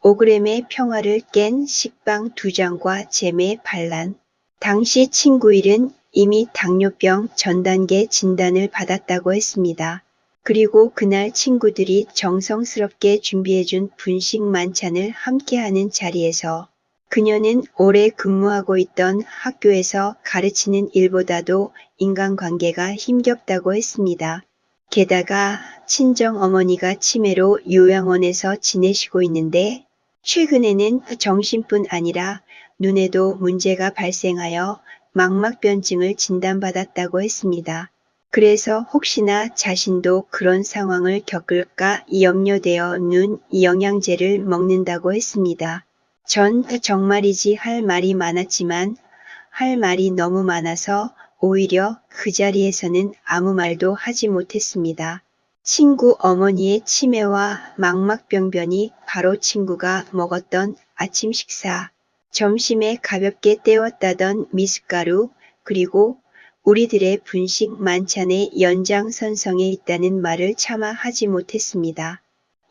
5g의 평화를 깬 식빵 2장과 잼의 반란. 당시 친구 일은 이미 당뇨병 전단계 진단을 받았다고 했습니다. 그리고 그날 친구들이 정성스럽게 준비해준 분식 만찬을 함께하는 자리에서 그녀는 오래 근무하고 있던 학교에서 가르치는 일보다도 인간관계가 힘겹다고 했습니다. 게다가 친정어머니가 치매로 요양원에서 지내시고 있는데 최근에는 정신뿐 아니라 눈에도 문제가 발생하여 망막변증을 진단받았다고 했습니다. 그래서 혹시나 자신도 그런 상황을 겪을까 염려되어 눈 영양제를 먹는다고 했습니다. 전 정말이지 할 말이 많았지만 할 말이 너무 많아서 오히려 그 자리에서는 아무 말도 하지 못했습니다. 친구 어머니의 치매와 망막병변이 바로 친구가 먹었던 아침 식사, 점심에 가볍게 때웠다던 미숫가루, 그리고 우리들의 분식 만찬의 연장선상에 있다는 말을 차마 하지 못했습니다.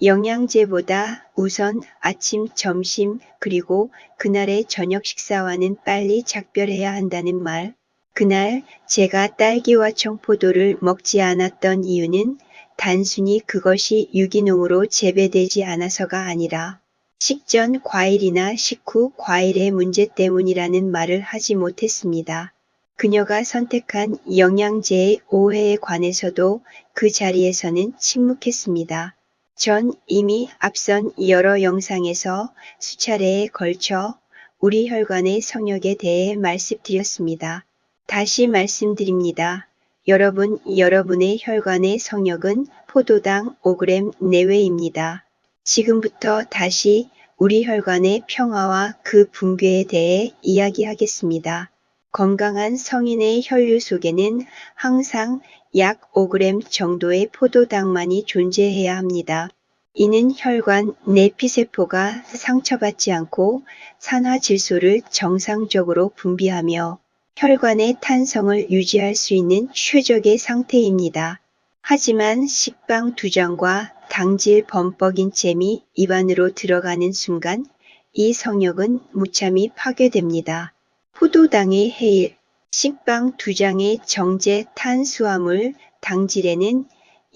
영양제보다 우선 아침, 점심, 그리고 그날의 저녁 식사와는 빨리 작별해야 한다는 말. 그날 제가 딸기와 청포도를 먹지 않았던 이유는 단순히 그것이 유기농으로 재배되지 않아서가 아니라 식전 과일이나 식후 과일의 문제 때문이라는 말을 하지 못했습니다. 그녀가 선택한 영양제의 오해에 관해서도 그 자리에서는 침묵했습니다. 전 이미 앞선 여러 영상에서 수차례에 걸쳐 우리 혈관의 성역에 대해 말씀드렸습니다. 다시 말씀드립니다. 여러분의 혈관의 성역은 포도당 5g 내외입니다. 지금부터 다시 우리 혈관의 평화와 그 붕괴에 대해 이야기하겠습니다. 건강한 성인의 혈류 속에는 항상 약 5g 정도의 포도당만이 존재해야 합니다. 이는 혈관 내피세포가 상처받지 않고 산화질소를 정상적으로 분비하며 혈관의 탄성을 유지할 수 있는 최적의 상태입니다. 하지만 식빵 2장과 당질 범벅인 잼이 입안으로 들어가는 순간 이 성역은 무참히 파괴됩니다. 포도당의 해일, 식빵 2장의 정제 탄수화물 당질에는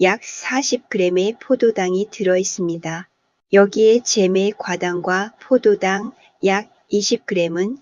약 40g의 포도당이 들어있습니다. 여기에 잼의 과당과 포도당 약 20g은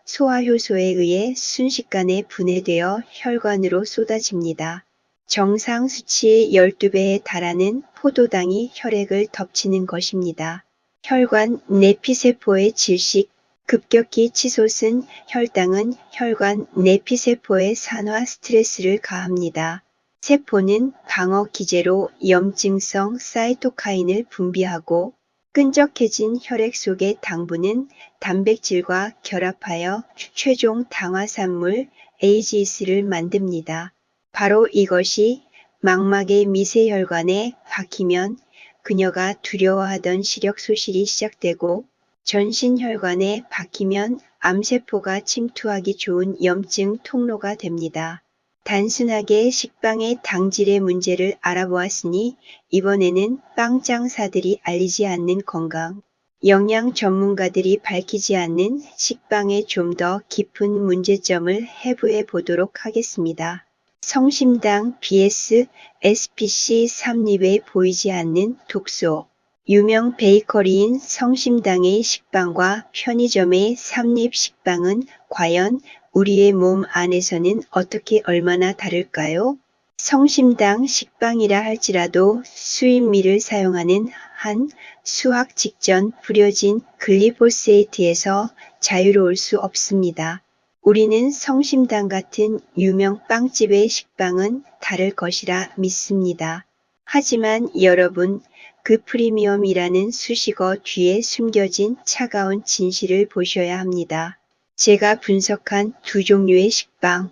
소화효소에 의해 순식간에 분해되어 혈관으로 쏟아집니다. 정상 수치의 12배에 달하는 포도당이 혈액을 덮치는 것입니다. 혈관 내피세포의 질식, 급격히 치솟은 혈당은 혈관 내피세포에 산화 스트레스를 가합니다. 세포는 방어 기제로 염증성 사이토카인을 분비하고 끈적해진 혈액 속의 당분은 단백질과 결합하여 최종 당화산물 AGS를 만듭니다. 바로 이것이 망막의 미세혈관에 박히면 그녀가 두려워하던 시력 소실이 시작되고 전신혈관에 박히면 암세포가 침투하기 좋은 염증 통로가 됩니다. 단순하게 식빵의 당질의 문제를 알아보았으니 이번에는 빵 장사들이 알리지 않는 건강, 영양 전문가들이 밝히지 않는 식빵의 좀 더 깊은 문제점을 해부해 보도록 하겠습니다. 성심당 vs SPC 삼립에 보이지 않는 독소. 유명 베이커리인 성심당의 식빵과 편의점의 삼립 식빵은 과연 우리의 몸 안에서는 어떻게 얼마나 다를까요? 성심당 식빵이라 할지라도 수입밀을 사용하는 한 수확 직전 뿌려진 글리포세이트에서 자유로울 수 없습니다. 우리는 성심당 같은 유명 빵집의 식빵은 다를 것이라 믿습니다. 하지만 여러분, 그 프리미엄이라는 수식어 뒤에 숨겨진 차가운 진실을 보셔야 합니다. 제가 분석한 두 종류의 식빵,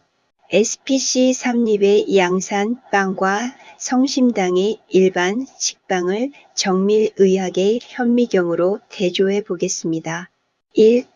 SPC 삼립의 양산 빵과 성심당의 일반 식빵을 정밀의학의 현미경으로 대조해 보겠습니다. 1.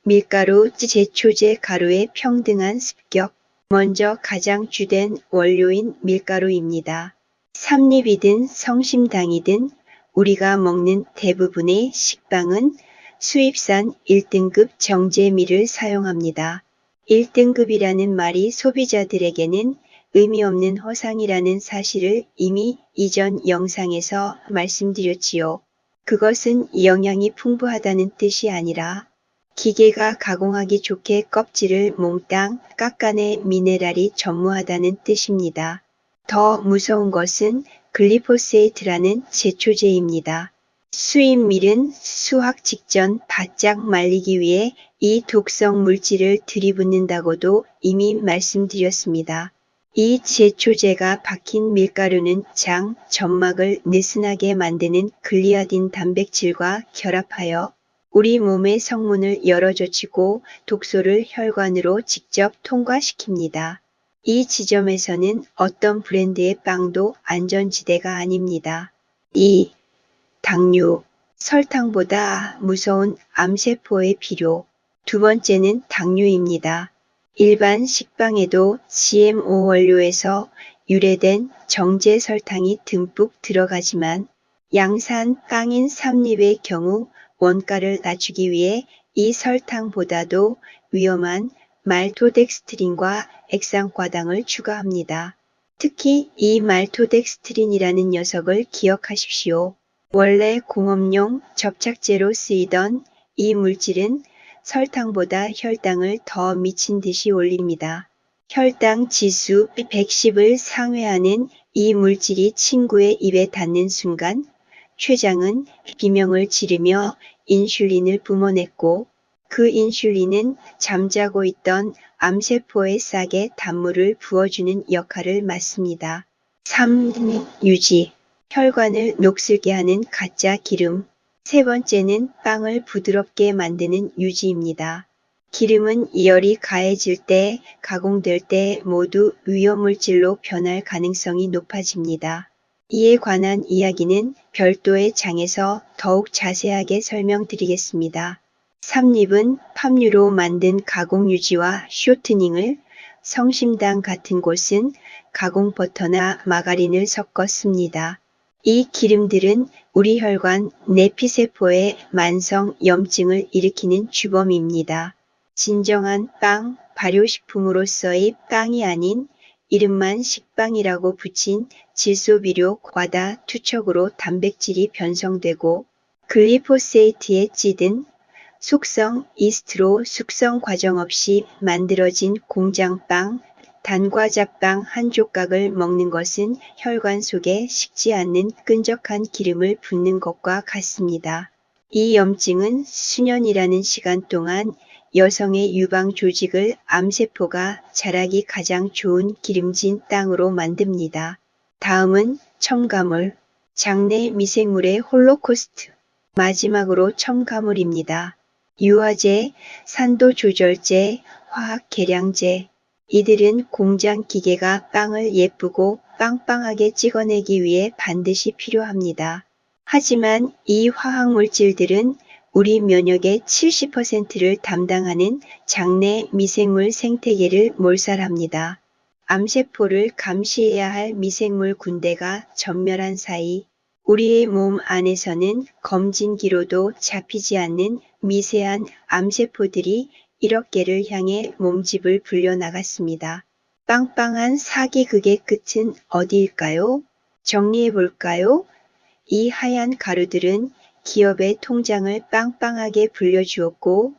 밀가루, 제초제 가루의 평등한 습격. 먼저 가장 주된 원료인 밀가루입니다. 삼립이든 성심당이든 우리가 먹는 대부분의 식빵은 수입산 1등급 정제미를 사용합니다. 1등급이라는 말이 소비자들에게는 의미 없는 허상이라는 사실을 이미 이전 영상에서 말씀드렸지요. 그것은 영양이 풍부하다는 뜻이 아니라 기계가 가공하기 좋게 껍질을 몽땅 깎아내 미네랄이 전무하다는 뜻입니다. 더 무서운 것은 글리포세이트라는 제초제입니다. 수입밀은 수확 직전 바짝 말리기 위해 이 독성 물질을 들이붓는다고도 이미 말씀드렸습니다. 이 제초제가 박힌 밀가루는 장, 점막을 느슨하게 만드는 글리아딘 단백질과 결합하여 우리 몸의 성문을 열어젖히고 독소를 혈관으로 직접 통과시킵니다. 이 지점에서는 어떤 브랜드의 빵도 안전지대가 아닙니다. 2. 당류, 설탕보다 무서운 암세포의 비료. 두 번째는 당류입니다. 일반 식빵에도 GMO 원료에서 유래된 정제 설탕이 듬뿍 들어가지만 양산 빵인 삼립의 경우 원가를 낮추기 위해 이 설탕보다도 위험한 말토덱스트린과 액상과당을 추가합니다. 특히 이 말토덱스트린이라는 녀석을 기억하십시오. 원래 공업용 접착제로 쓰이던 이 물질은 설탕보다 혈당을 더 미친 듯이 올립니다. 혈당 지수 110을 상회하는 이 물질이 친구의 입에 닿는 순간 췌장은 비명을 지르며 인슐린을 뿜어냈고 그 인슐린은 잠자고 있던 암세포에 싹에 단물을 부어주는 역할을 맡습니다. 3. 유지, 혈관을 녹슬게 하는 가짜 기름. 세 번째는 빵을 부드럽게 만드는 유지입니다. 기름은 열이 가해질 때, 가공될 때 모두 위험물질로 변할 가능성이 높아집니다. 이에 관한 이야기는 별도의 장에서 더욱 자세하게 설명드리겠습니다. 삼립은 팜유로 만든 가공유지와 쇼트닝을, 성심당 같은 곳은 가공버터나 마가린을 섞어 씁니다. 이 기름들은 우리 혈관 내피세포에 만성 염증을 일으키는 주범입니다. 진정한 빵, 발효식품으로서의 빵이 아닌 이름만 식빵이라고 붙인 질소비료 과다 투척으로 단백질이 변성되고 글리포세이트에 찌든 숙성 이스트로 숙성 과정 없이 만들어진 공장빵, 단과자빵 한 조각을 먹는 것은 혈관 속에 식지 않는 끈적한 기름을 붓는 것과 같습니다. 이 염증은 수년이라는 시간 동안 여성의 유방 조직을 암세포가 자라기 가장 좋은 기름진 땅으로 만듭니다. 다음은 첨가물, 장내 미생물의 홀로코스트. 마지막으로 첨가물입니다. 유화제, 산도 조절제, 화학 계량제. 이들은 공장 기계가 빵을 예쁘고 빵빵하게 찍어내기 위해 반드시 필요합니다. 하지만 이 화학물질들은 우리 면역의 70%를 담당하는 장내 미생물 생태계를 몰살합니다. 암세포를 감시해야 할 미생물 군대가 전멸한 사이 우리의 몸 안에서는 검진기로도 잡히지 않는 미세한 암세포들이 1억 개를 향해 몸집을 불려나갔습니다. 빵빵한 사기극의 끝은 어디일까요? 정리해볼까요? 이 하얀 가루들은 기업의 통장을 빵빵하게 불려주었고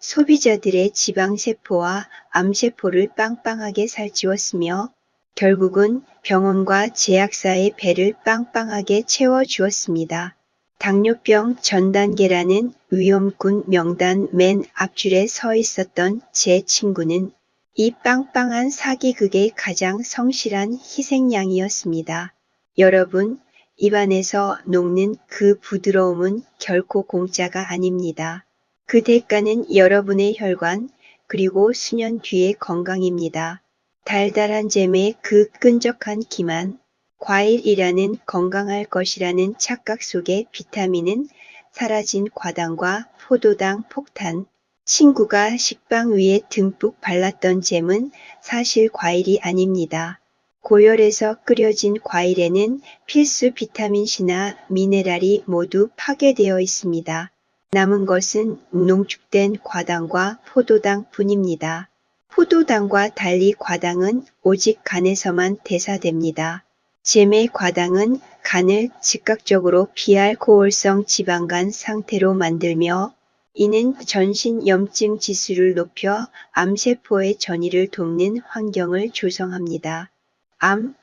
소비자들의 지방세포와 암세포를 빵빵하게 살찌웠으며 결국은 병원과 제약사의 배를 빵빵하게 채워주었습니다. 당뇨병 전 단계라는 위험군 명단 맨 앞줄에 서 있었던 제 친구는 이 빵빵한 사기극의 가장 성실한 희생양이었습니다. 여러분, 입안에서 녹는 그 부드러움은 결코 공짜가 아닙니다. 그 대가는 여러분의 혈관, 그리고 수년 뒤의 건강입니다. 달달한 잼의 그 끈적한 기만, 과일이라는 건강할 것이라는 착각 속의 비타민은 사라진 과당과 포도당 폭탄. 친구가 식빵 위에 듬뿍 발랐던 잼은 사실 과일이 아닙니다. 고열에서 끓여진 과일에는 필수 비타민C나 미네랄이 모두 파괴되어 있습니다. 남은 것은 농축된 과당과 포도당 뿐입니다. 포도당과 달리 과당은 오직 간에서만 대사됩니다. 잼의 과당은 간을 즉각적으로 비알코올성 지방간 상태로 만들며 이는 전신 염증 지수를 높여 암세포의 전이를 돕는 환경을 조성합니다. 암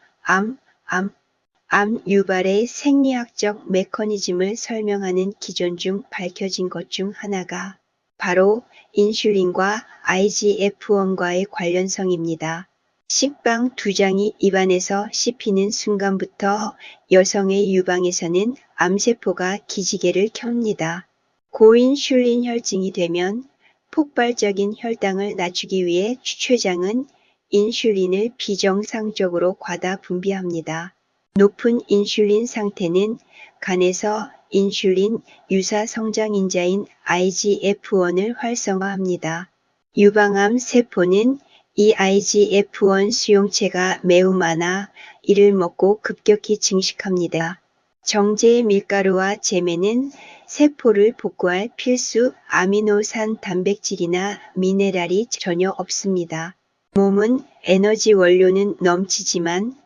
유발의 생리학적 메커니즘을 설명하는 기전 중 밝혀진 것 중 하나가 바로 인슐린과 IGF-1과의 관련성입니다. 식빵 2장이 입안에서 씹히는 순간부터 여성의 유방에서는 암세포가 기지개를 켭니다. 고인슐린 혈증이 되면 폭발적인 혈당을 낮추기 위해 췌장은 인슐린을 비정상적으로 과다 분비합니다. 높은 인슐린 상태는 간에서 인슐린 유사 성장인자인 IGF-1을 활성화합니다. 유방암 세포는 이 IGF-1 수용체가 매우 많아 이를 먹고 급격히 증식합니다. 정제 밀가루와 잼에는 세포를 복구할 필수 아미노산 단백질이나 미네랄이 전혀 없습니다. 몸은 에너지 원료는 넘치지만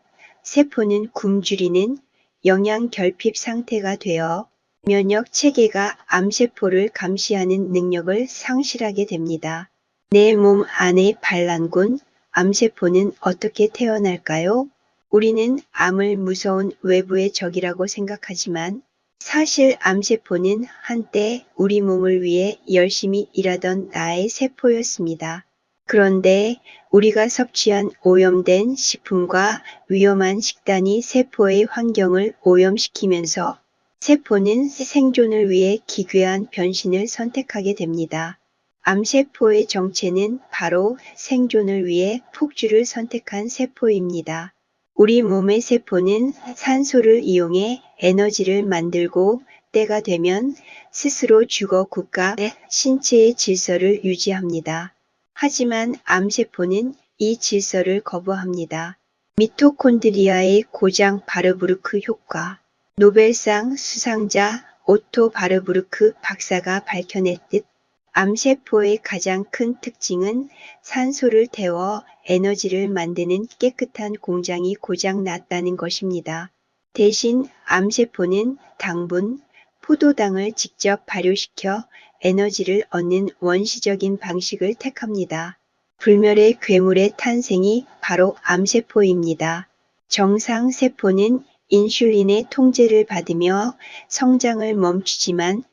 세포는 굶주리는 영양 결핍 상태가 되어 면역 체계가 암세포를 감시하는 능력을 상실하게 됩니다. 내 몸 안의 반란군 암세포는 어떻게 태어날까요? 우리는 암을 무서운 외부의 적이라고 생각하지만 사실 암세포는 한때 우리 몸을 위해 열심히 일하던 나의 세포였습니다. 그런데 우리가 섭취한 오염된 식품과 위험한 식단이 세포의 환경을 오염시키면서 세포는 생존을 위해 기괴한 변신을 선택하게 됩니다. 암세포의 정체는 바로 생존을 위해 폭주를 선택한 세포입니다. 우리 몸의 세포는 산소를 이용해 에너지를 만들고 때가 되면 스스로 죽어 국가 신체의 질서를 유지합니다. 하지만 암세포는 이 질서를 거부합니다. 미토콘드리아의 고장 바르부르크 효과. 노벨상 수상자 오토 바르부르크 박사가 밝혀냈듯 암세포의 가장 큰 특징은 산소를 태워 에너지를 만드는 깨끗한 공장이 고장 났다는 것입니다. 대신 암세포는 당분, 포도당을 직접 발효시켜 에너지를 얻는 원시적인 방식을 택합니다. 불멸의 괴물의 탄생이 바로 암세포입니다. 정상 세포는 인슐린의 통제를 받으며 성장을 멈추지만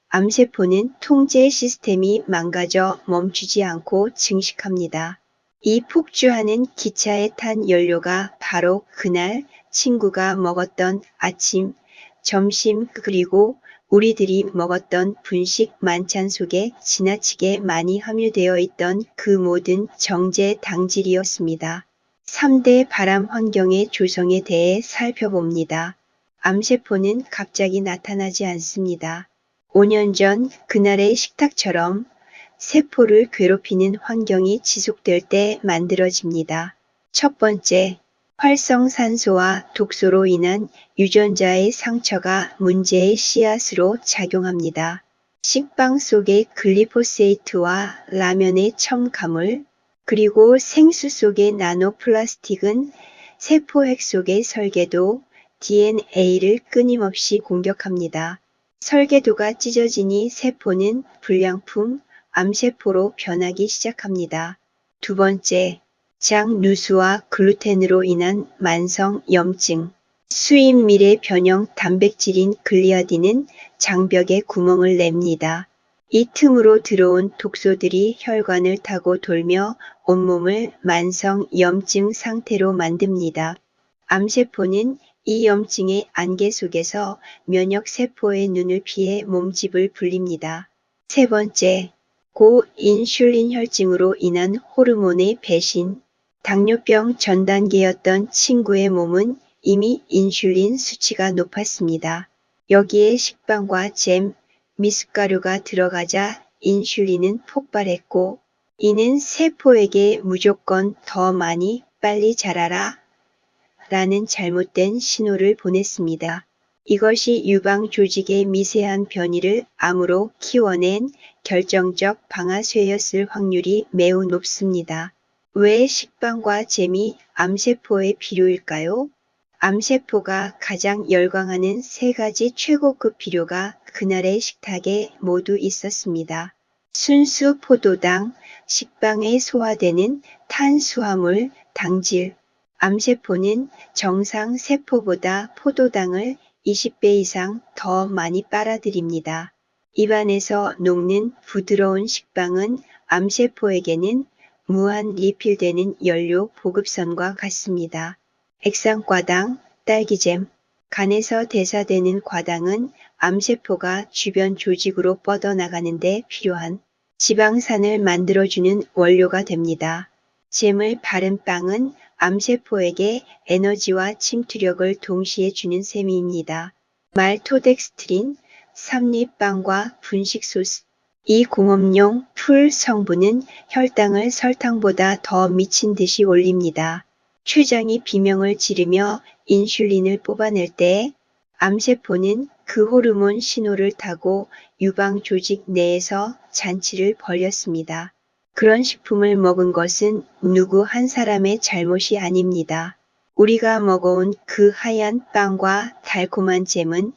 암세포는 통제 시스템이 망가져 멈추지 않고 증식합니다. 이 폭주하는 기차에 탄 연료가 바로 그날 친구가 먹었던 아침, 점심 그리고 우리들이 먹었던 분식 만찬 속에 지나치게 많이 함유되어 있던 그 모든 정제 당질이었습니다. 3대 발암 환경의 조성에 대해 살펴봅니다. 암세포는 갑자기 나타나지 않습니다. 5년 전 그날의 식탁처럼 세포를 괴롭히는 환경이 지속될 때 만들어집니다. 첫 번째, 활성산소와 독소로 인한 유전자의 상처가 문제의 씨앗으로 작용합니다. 식빵 속의 글리포세이트와 라면의 첨가물, 그리고 생수 속의 나노플라스틱은 세포핵 속의 설계도, DNA를 끊임없이 공격합니다. 설계도가 찢어지니 세포는 불량품, 암세포로 변하기 시작합니다. 두 번째, 장누수와 글루텐으로 인한 만성 염증. 수입밀의 변형 단백질인 글리아딘은 장벽에 구멍을 냅니다. 이 틈으로 들어온 독소들이 혈관을 타고 돌며 온몸을 만성 염증 상태로 만듭니다. 암세포는 이 염증의 안개 속에서 면역세포의 눈을 피해 몸집을 불립니다. 세 번째, 고인슐린 혈증으로 인한 호르몬의 배신. 당뇨병 전 단계였던 친구의 몸은 이미 인슐린 수치가 높았습니다. 여기에 식빵과 잼, 미숫가루가 들어가자 인슐린은 폭발했고 이는 세포에게 무조건 더 많이 빨리 자라라 라는 잘못된 신호를 보냈습니다. 이것이 유방 조직의 미세한 변이를 암으로 키워낸 결정적 방아쇠였을 확률이 매우 높습니다. 왜 식빵과 잼이 암세포에 필요일까요? 암세포가 가장 열광하는 세 가지 최고급 비료가 그날의 식탁에 모두 있었습니다. 순수 포도당, 식빵에 소화되는 탄수화물, 당질. 암세포는 정상 세포보다 포도당을 20배 이상 더 많이 빨아들입니다. 입안에서 녹는 부드러운 식빵은 암세포에게는 무한 리필되는 연료 보급선과 같습니다. 액상과당, 딸기잼. 간에서 대사되는 과당은 암세포가 주변 조직으로 뻗어나가는데 필요한 지방산을 만들어주는 원료가 됩니다. 잼을 바른 빵은 암세포에게 에너지와 침투력을 동시에 주는 셈입니다. 말토덱스트린, 삼립빵과 분식소스. 이 공업용 풀 성분은 혈당을 설탕보다 더 미친 듯이 올립니다. 췌장이 비명을 지르며 인슐린을 뽑아낼 때 암세포는 그 호르몬 신호를 타고 유방 조직 내에서 잔치를 벌였습니다. 그런 식품을 먹은 것은 누구 한 사람의 잘못이 아닙니다. 우리가 먹어온 그 하얀 빵과 달콤한 잼은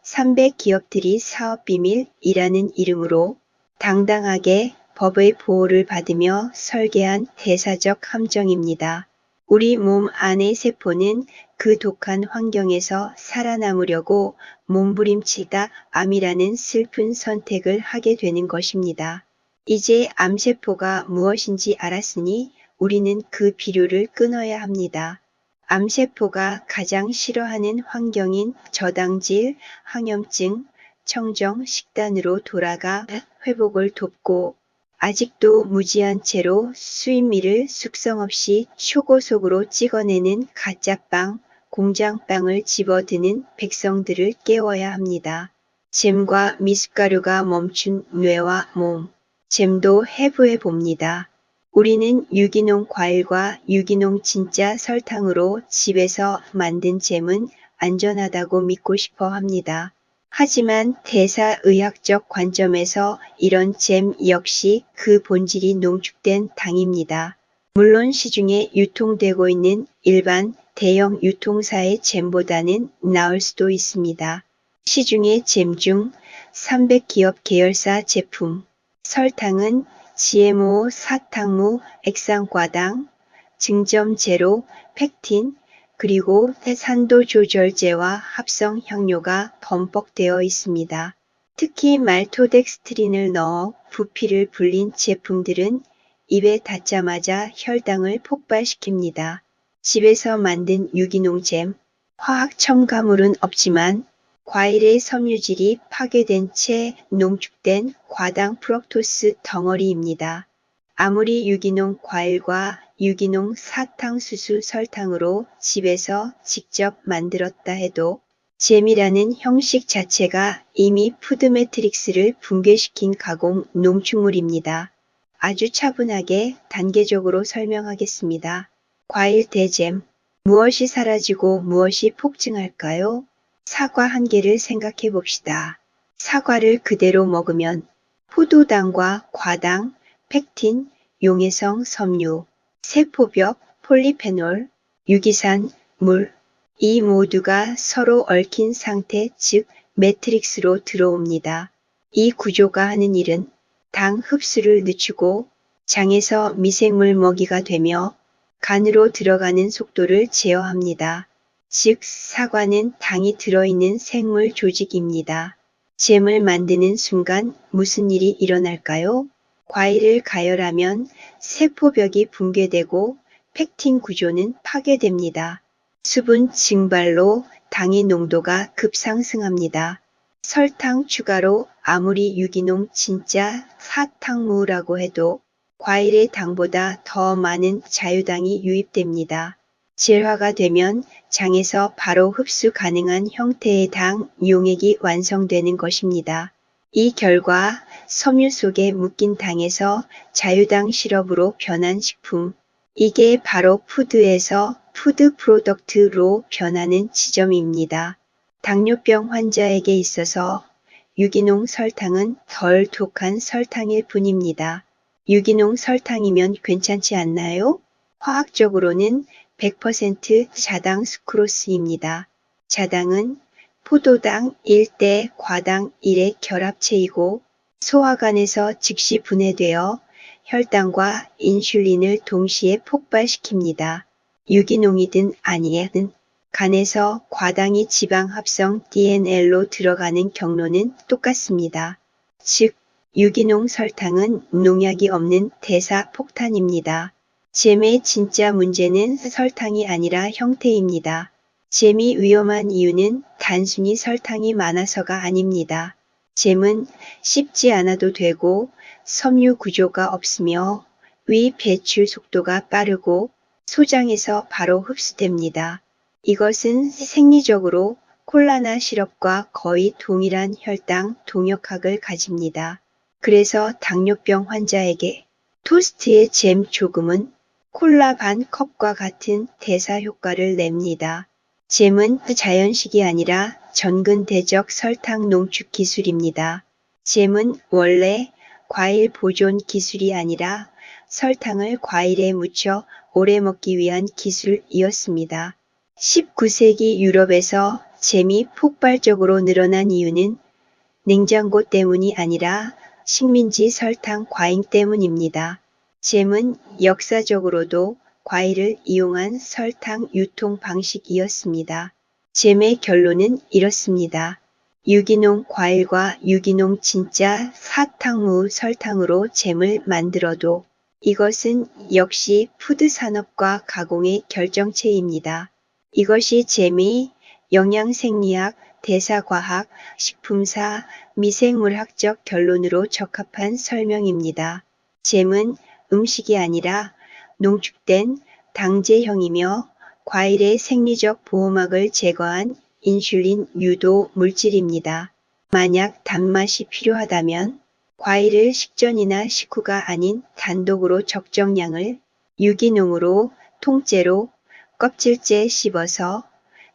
300 기업들이 사업비밀이라는 이름으로 당당하게 법의 보호를 받으며 설계한 대사적 함정입니다. 우리 몸 안의 세포는 그 독한 환경에서 살아남으려고 몸부림치다 암이라는 슬픈 선택을 하게 되는 것입니다. 이제 암세포가 무엇인지 알았으니 우리는 그 비료를 끊어야 합니다. 암세포가 가장 싫어하는 환경인 저당질, 항염증, 청정, 식단으로 돌아가 회복을 돕고 아직도 무지한 채로 수입밀을 숙성 없이 초고속으로 찍어내는 가짜빵, 공장빵을 집어드는 백성들을 깨워야 합니다. 잼과 미숫가루가 멈춘 뇌와 몸, 잼도 해부해 봅니다. 우리는 유기농 과일과 유기농 진짜 설탕으로 집에서 만든 잼은 안전하다고 믿고 싶어 합니다. 하지만 대사의학적 관점에서 이런 잼 역시 그 본질이 농축된 당입니다. 물론 시중에 유통되고 있는 일반 대형 유통사의 잼보다는 나을 수도 있습니다. 시중의 잼 중 300기업 계열사 제품, 설탕은 GMO, 사탕무, 액상과당, 증점 제로, 팩틴, 그리고 산도 조절제와 합성 향료가 범벅되어 있습니다. 특히 말토덱스트린을 넣어 부피를 불린 제품들은 입에 닿자마자 혈당을 폭발시킵니다. 집에서 만든 유기농 잼, 화학 첨가물은 없지만 과일의 섬유질이 파괴된 채 농축된 과당 프럭토스 덩어리입니다. 아무리 유기농 과일과 유기농 사탕수수 설탕으로 집에서 직접 만들었다 해도 잼이라는 형식 자체가 이미 푸드 매트릭스를 붕괴시킨 가공 농축물입니다. 아주 차분하게 단계적으로 설명하겠습니다. 과일 대잼. 무엇이 사라지고 무엇이 폭증할까요? 사과 한 개를 생각해 봅시다. 사과를 그대로 먹으면 포도당과 과당, 팩틴, 용해성 섬유, 세포벽, 폴리페놀, 유기산, 물, 이 모두가 서로 얽힌 상태 즉 매트릭스로 들어옵니다. 이 구조가 하는 일은 당 흡수를 늦추고 장에서 미생물 먹이가 되며 간으로 들어가는 속도를 제어합니다. 즉 사과는 당이 들어있는 생물 조직입니다. 잼을 만드는 순간 무슨 일이 일어날까요? 과일을 가열하면 세포벽이 붕괴되고 팩틴 구조는 파괴됩니다. 수분 증발로 당의 농도가 급상승합니다. 설탕 추가로 아무리 유기농 진짜 사탕무라고 해도 과일의 당보다 더 많은 자유당이 유입됩니다. 질화가 되면 장에서 바로 흡수 가능한 형태의 당 용액이 완성되는 것입니다. 이 결과 섬유 속에 묶인 당에서 자유당 시럽으로 변한 식품. 이게 바로 푸드에서 푸드 프로덕트로 변하는 지점입니다. 당뇨병 환자에게 있어서 유기농 설탕은 덜 독한 설탕일 뿐입니다. 유기농 설탕이면 괜찮지 않나요? 화학적으로는 100% 자당 수크로스입니다. 자당은 포도당 1대 과당 1의 결합체이고 소화관에서 즉시 분해되어 혈당과 인슐린을 동시에 폭발시킵니다. 유기농이든 아니든 간에서 과당이 지방 합성 DNL로 들어가는 경로는 똑같습니다. 즉, 유기농 설탕은 농약이 없는 대사폭탄입니다. 잼의 진짜 문제는 설탕이 아니라 형태입니다. 잼이 위험한 이유는 단순히 설탕이 많아서가 아닙니다. 잼은 씹지 않아도 되고 섬유 구조가 없으며 위 배출 속도가 빠르고 소장에서 바로 흡수됩니다. 이것은 생리적으로 콜라나 시럽과 거의 동일한 혈당 동역학을 가집니다. 그래서 당뇨병 환자에게 토스트에 잼 조금은 콜라 반 컵과 같은 대사 효과를 냅니다. 잼은 자연식이 아니라 전근대적 설탕 농축 기술입니다. 잼은 원래 과일 보존 기술이 아니라 설탕을 과일에 묻혀 오래 먹기 위한 기술이었습니다. 19세기 유럽에서 잼이 폭발적으로 늘어난 이유는 냉장고 때문이 아니라 식민지 설탕 과잉 때문입니다. 잼은 역사적으로도 과일을 이용한 설탕 유통 방식이었습니다. 잼의 결론은 이렇습니다. 유기농 과일과 유기농 진짜 사탕무 설탕으로 잼을 만들어도 이것은 역시 푸드산업과 가공의 결정체입니다. 이것이 잼이 영양생리학, 대사과학, 식품사, 미생물학적 결론으로 적합한 설명입니다. 잼은 음식이 아니라 농축된 당제형이며 과일의 생리적 보호막을 제거한 인슐린 유도 물질입니다. 만약 단맛이 필요하다면 과일을 식전이나 식후가 아닌 단독으로 적정량을 유기농으로 통째로 껍질째 씹어서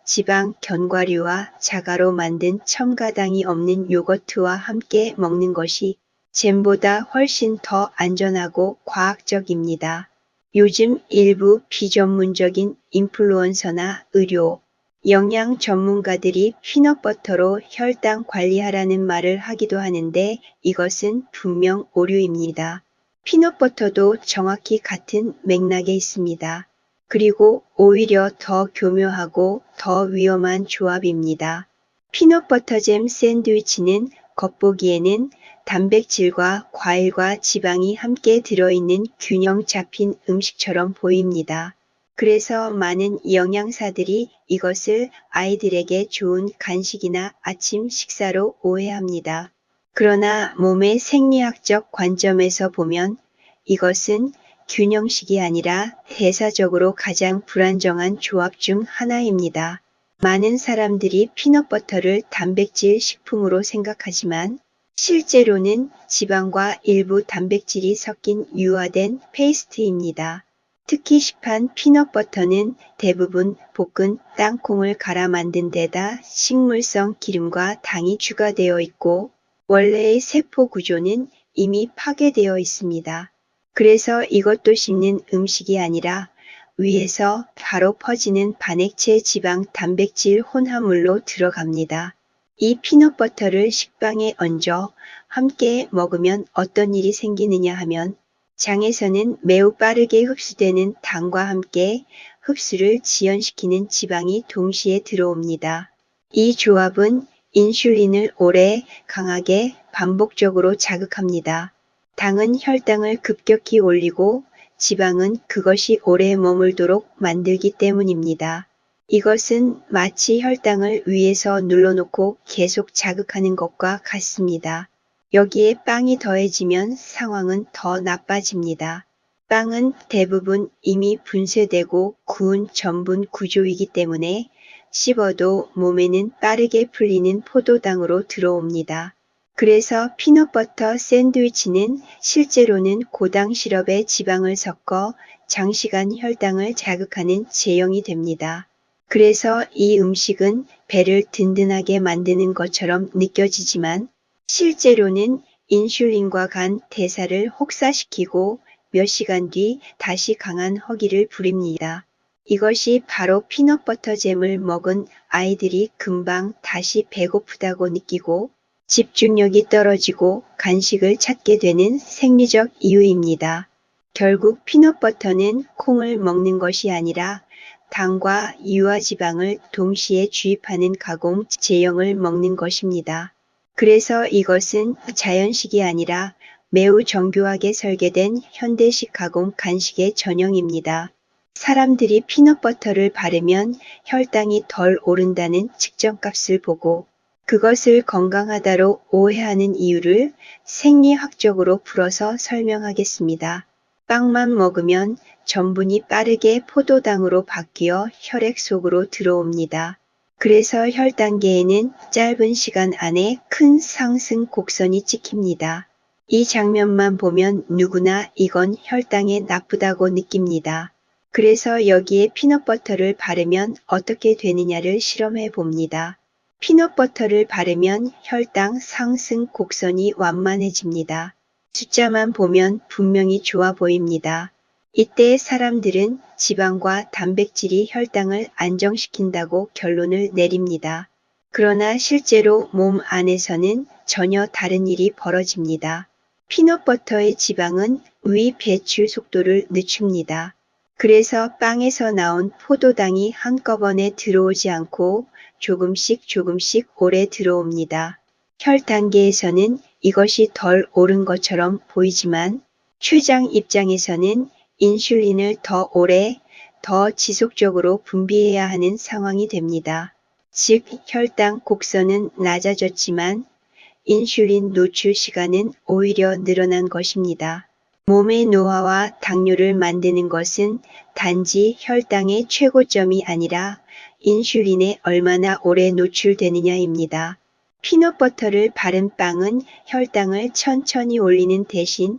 지방, 견과류와 자가로 만든 첨가당이 없는 요거트와 함께 먹는 것이 잼보다 훨씬 더 안전하고 과학적입니다. 요즘 일부 비전문적인 인플루언서나 의료, 영양 전문가들이 피넛버터로 혈당 관리하라는 말을 하기도 하는데 이것은 분명 오류입니다. 피넛버터도 정확히 같은 맥락에 있습니다. 그리고 오히려 더 교묘하고 더 위험한 조합입니다. 피넛버터잼 샌드위치는 겉보기에는 단백질과 과일과 지방이 함께 들어있는 균형 잡힌 음식처럼 보입니다. 그래서 많은 영양사들이 이것을 아이들에게 좋은 간식이나 아침 식사로 오해합니다. 그러나 몸의 생리학적 관점에서 보면 이것은 균형식이 아니라 대사적으로 가장 불안정한 조합 중 하나입니다. 많은 사람들이 피넛버터를 단백질 식품으로 생각하지만 실제로는 지방과 일부 단백질이 섞인 유화된 페이스트입니다. 특히 시판 피넛버터는 대부분 볶은 땅콩을 갈아 만든 데다 식물성 기름과 당이 추가되어 있고 원래의 세포 구조는 이미 파괴되어 있습니다. 그래서 이것도 씹는 음식이 아니라 위에서 바로 퍼지는 반액체 지방 단백질 혼합물로 들어갑니다. 이 피넛버터를 식빵에 얹어 함께 먹으면 어떤 일이 생기느냐 하면 장에서는 매우 빠르게 흡수되는 당과 함께 흡수를 지연시키는 지방이 동시에 들어옵니다. 이 조합은 인슐린을 오래 강하게 반복적으로 자극합니다. 당은 혈당을 급격히 올리고 지방은 그것이 오래 머물도록 만들기 때문입니다. 이것은 마치 혈당을 위에서 눌러놓고 계속 자극하는 것과 같습니다. 여기에 빵이 더해지면 상황은 더 나빠집니다. 빵은 대부분 이미 분쇄되고 구운 전분 구조이기 때문에 씹어도 몸에는 빠르게 풀리는 포도당으로 들어옵니다. 그래서 피넛버터 샌드위치는 실제로는 고당 시럽에 지방을 섞어 장시간 혈당을 자극하는 제형이 됩니다. 그래서 이 음식은 배를 든든하게 만드는 것처럼 느껴지지만 실제로는 인슐린과 간 대사를 혹사시키고 몇 시간 뒤 다시 강한 허기를 부립니다. 이것이 바로 피넛버터 잼을 먹은 아이들이 금방 다시 배고프다고 느끼고 집중력이 떨어지고 간식을 찾게 되는 생리적 이유입니다. 결국 피넛버터는 콩을 먹는 것이 아니라 당과 유화지방을 동시에 주입하는 가공 제형을 먹는 것입니다. 그래서 이것은 자연식이 아니라 매우 정교하게 설계된 현대식 가공 간식의 전형입니다. 사람들이 피넛버터를 바르면 혈당이 덜 오른다는 측정값을 보고 그것을 건강하다로 오해하는 이유를 생리학적으로 풀어서 설명하겠습니다. 빵만 먹으면 전분이 빠르게 포도당으로 바뀌어 혈액 속으로 들어옵니다. 그래서 혈당계에는 짧은 시간 안에 큰 상승 곡선이 찍힙니다. 이 장면만 보면 누구나 이건 혈당에 나쁘다고 느낍니다. 그래서 여기에 피넛버터를 바르면 어떻게 되느냐를 실험해 봅니다. 피넛버터를 바르면 혈당 상승 곡선이 완만해집니다. 숫자만 보면 분명히 좋아 보입니다. 이때 사람들은 지방과 단백질이 혈당을 안정시킨다고 결론을 내립니다. 그러나 실제로 몸 안에서는 전혀 다른 일이 벌어집니다. 피넛버터의 지방은 위 배출 속도를 늦춥니다. 그래서 빵에서 나온 포도당이 한꺼번에 들어오지 않고 조금씩 오래 들어옵니다. 혈당계에서는 이것이 덜 오른 것처럼 보이지만 췌장 입장에서는 인슐린을 더 오래, 더 지속적으로 분비해야 하는 상황이 됩니다. 즉 혈당 곡선은 낮아졌지만 인슐린 노출 시간은 오히려 늘어난 것입니다. 몸의 노화와 당뇨를 만드는 것은 단지 혈당의 최고점이 아니라 인슐린에 얼마나 오래 노출되느냐입니다. 피넛버터를 바른 빵은 혈당을 천천히 올리는 대신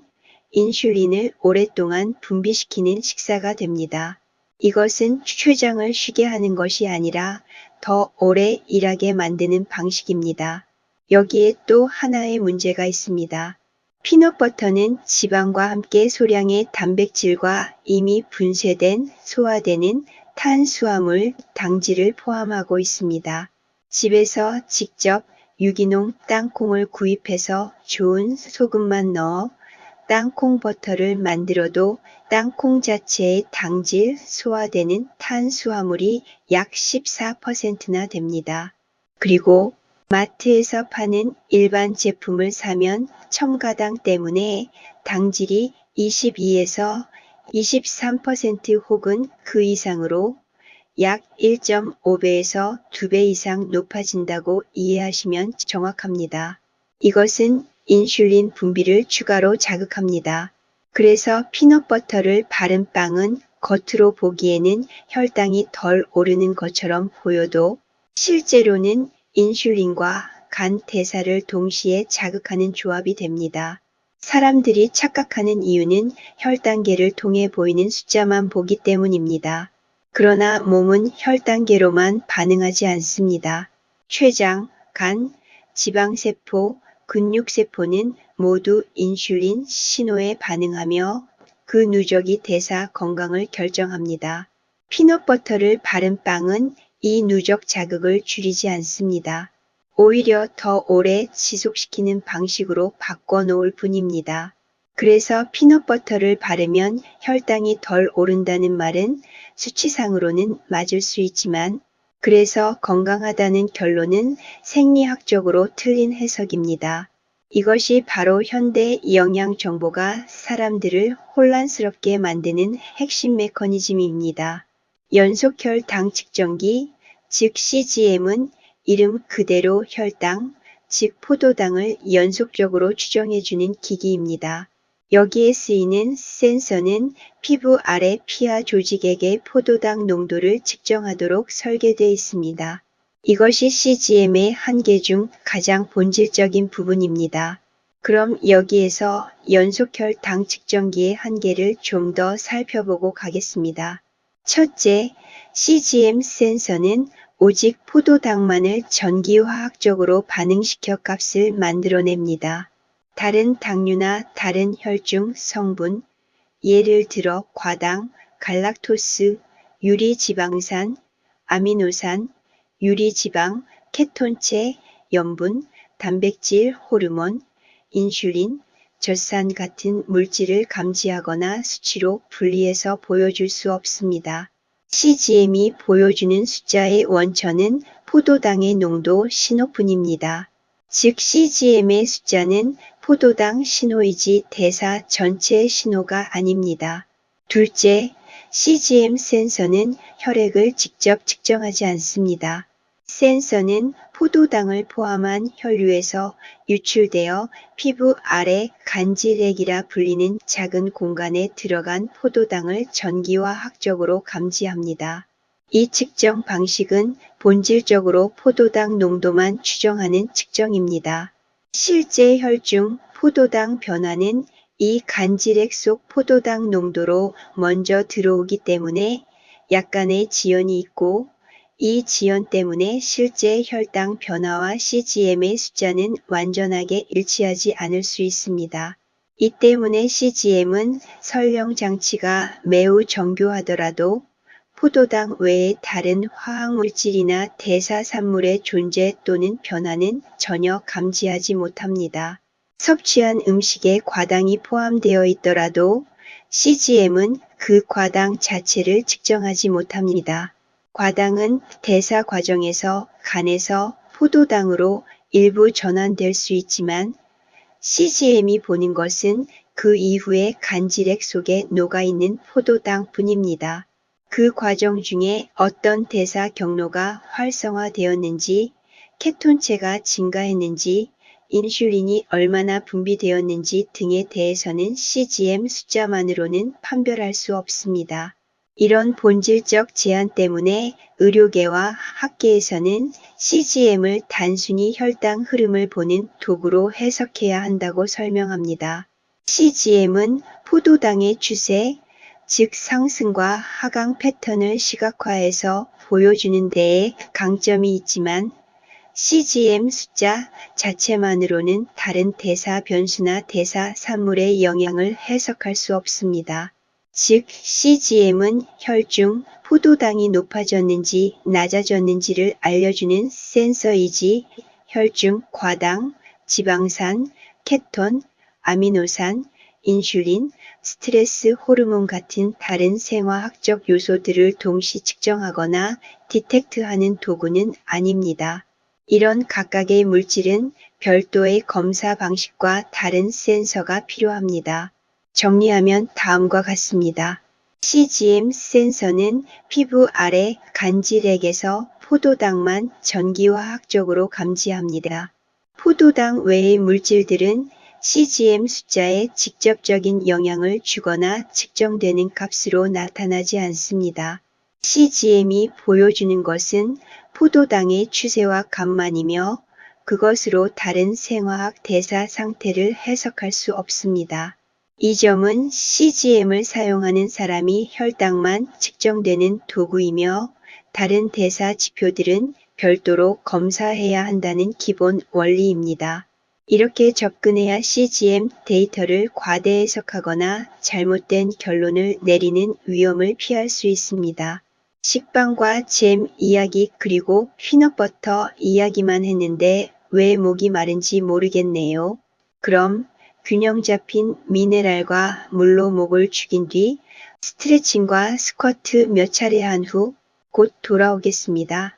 인슐린을 오랫동안 분비시키는 식사가 됩니다. 이것은 췌장을 쉬게 하는 것이 아니라 더 오래 일하게 만드는 방식입니다. 여기에 또 하나의 문제가 있습니다. 피넛버터는 지방과 함께 소량의 단백질과 이미 분쇄된, 소화되는 탄수화물, 당질을 포함하고 있습니다. 집에서 직접 유기농 땅콩을 구입해서 좋은 소금만 넣어 땅콩 버터를 만들어도 땅콩 자체의 당질, 소화되는 탄수화물이 약 14%나 됩니다. 그리고 마트에서 파는 일반 제품을 사면 첨가당 때문에 당질이 22에서 23% 혹은 그 이상으로 약 1.5배에서 2배 이상 높아진다고 이해하시면 정확합니다. 이것은 인슐린 분비를 추가로 자극합니다. 그래서 피넛버터를 바른 빵은 겉으로 보기에는 혈당이 덜 오르는 것처럼 보여도 실제로는 인슐린과 간 대사를 동시에 자극하는 조합이 됩니다. 사람들이 착각하는 이유는 혈당계를 통해 보이는 숫자만 보기 때문입니다. 그러나 몸은 혈당계로만 반응하지 않습니다. 췌장, 간, 지방세포, 근육세포는 모두 인슐린 신호에 반응하며 그 누적이 대사 건강을 결정합니다. 피넛버터를 바른 빵은 이 누적 자극을 줄이지 않습니다. 오히려 더 오래 지속시키는 방식으로 바꿔놓을 뿐입니다. 그래서 피넛버터를 바르면 혈당이 덜 오른다는 말은 수치상으로는 맞을 수 있지만 그래서 건강하다는 결론은 생리학적으로 틀린 해석입니다. 이것이 바로 현대 영양 정보가 사람들을 혼란스럽게 만드는 핵심 메커니즘입니다. 연속혈당 측정기, 즉 CGM은 이름 그대로 혈당, 즉 포도당을 연속적으로 추정해주는 기기입니다. 여기에 쓰이는 센서는 피부 아래 피하 조직에게 포도당 농도를 측정하도록 설계되어 있습니다. 이것이 CGM의 한계 중 가장 본질적인 부분입니다. 그럼 여기에서 연속혈당 측정기의 한계를 좀 더 살펴보고 가겠습니다. 첫째, CGM 센서는 오직 포도당만을 전기화학적으로 반응시켜 값을 만들어냅니다. 다른 당류나 다른 혈중 성분, 예를 들어 과당, 갈락토스, 유리지방산, 아미노산, 유리지방, 케톤체, 염분, 단백질, 호르몬, 인슐린, 젖산 같은 물질을 감지하거나 수치로 분리해서 보여줄 수 없습니다. CGM이 보여주는 숫자의 원천은 포도당의 농도 신호뿐입니다. 즉 CGM의 숫자는 포도당 신호이지 대사 전체의 신호가 아닙니다. 둘째, CGM 센서는 혈액을 직접 측정하지 않습니다. 센서는 포도당을 포함한 혈류에서 유출되어 피부 아래 간질액이라 불리는 작은 공간에 들어간 포도당을 전기화학적으로 감지합니다. 이 측정 방식은 본질적으로 포도당 농도만 추정하는 측정입니다. 실제 혈중 포도당 변화는 이 간질액 속 포도당 농도로 먼저 들어오기 때문에 약간의 지연이 있고 이 지연 때문에 실제 혈당 변화와 CGM의 숫자는 완전하게 일치하지 않을 수 있습니다. 이 때문에 CGM은 설령 장치가 매우 정교하더라도 포도당 외의 다른 화학물질이나 대사산물의 존재 또는 변화는 전혀 감지하지 못합니다. 섭취한 음식에 과당이 포함되어 있더라도 CGM은 그 과당 자체를 측정하지 못합니다. 과당은 대사 과정에서 간에서 포도당으로 일부 전환될 수 있지만 CGM이 보는 것은 그 이후에 간질액 속에 녹아있는 포도당 뿐입니다. 그 과정 중에 어떤 대사 경로가 활성화되었는지, 케톤체가 증가했는지, 인슐린이 얼마나 분비되었는지 등에 대해서는 CGM 숫자만으로는 판별할 수 없습니다. 이런 본질적 제한 때문에 의료계와 학계에서는 CGM을 단순히 혈당 흐름을 보는 도구로 해석해야 한다고 설명합니다. CGM은 포도당의 추세, 즉 상승과 하강 패턴을 시각화해서 보여주는 데에 강점이 있지만 CGM 숫자 자체만으로는 다른 대사 변수나 대사 산물의 영향을 해석할 수 없습니다. 즉 CGM은 혈중 포도당이 높아졌는지 낮아졌는지를 알려주는 센서이지 혈중 과당, 지방산, 케톤, 아미노산, 인슐린, 스트레스 호르몬 같은 다른 생화학적 요소들을 동시 측정하거나 디텍트하는 도구는 아닙니다. 이런 각각의 물질은 별도의 검사 방식과 다른 센서가 필요합니다. 정리하면 다음과 같습니다. CGM 센서는 피부 아래 간질액에서 포도당만 전기화학적으로 감지합니다. 포도당 외의 물질들은 CGM 숫자에 직접적인 영향을 주거나 측정되는 값으로 나타나지 않습니다. CGM이 보여주는 것은 포도당의 추세와 값만이며 그것으로 다른 생화학 대사 상태를 해석할 수 없습니다. 이 점은 CGM을 사용하는 사람이 혈당만 측정되는 도구이며 다른 대사 지표들은 별도로 검사해야 한다는 기본 원리입니다. 이렇게 접근해야 CGM 데이터를 과대 해석하거나 잘못된 결론을 내리는 위험을 피할 수 있습니다. 식빵과 잼 이야기 그리고 피넛버터 이야기만 했는데 왜 목이 마른지 모르겠네요. 그럼 균형 잡힌 미네랄과 물로 목을 죽인 뒤 스트레칭과 스쿼트 몇 차례 한 후 곧 돌아오겠습니다.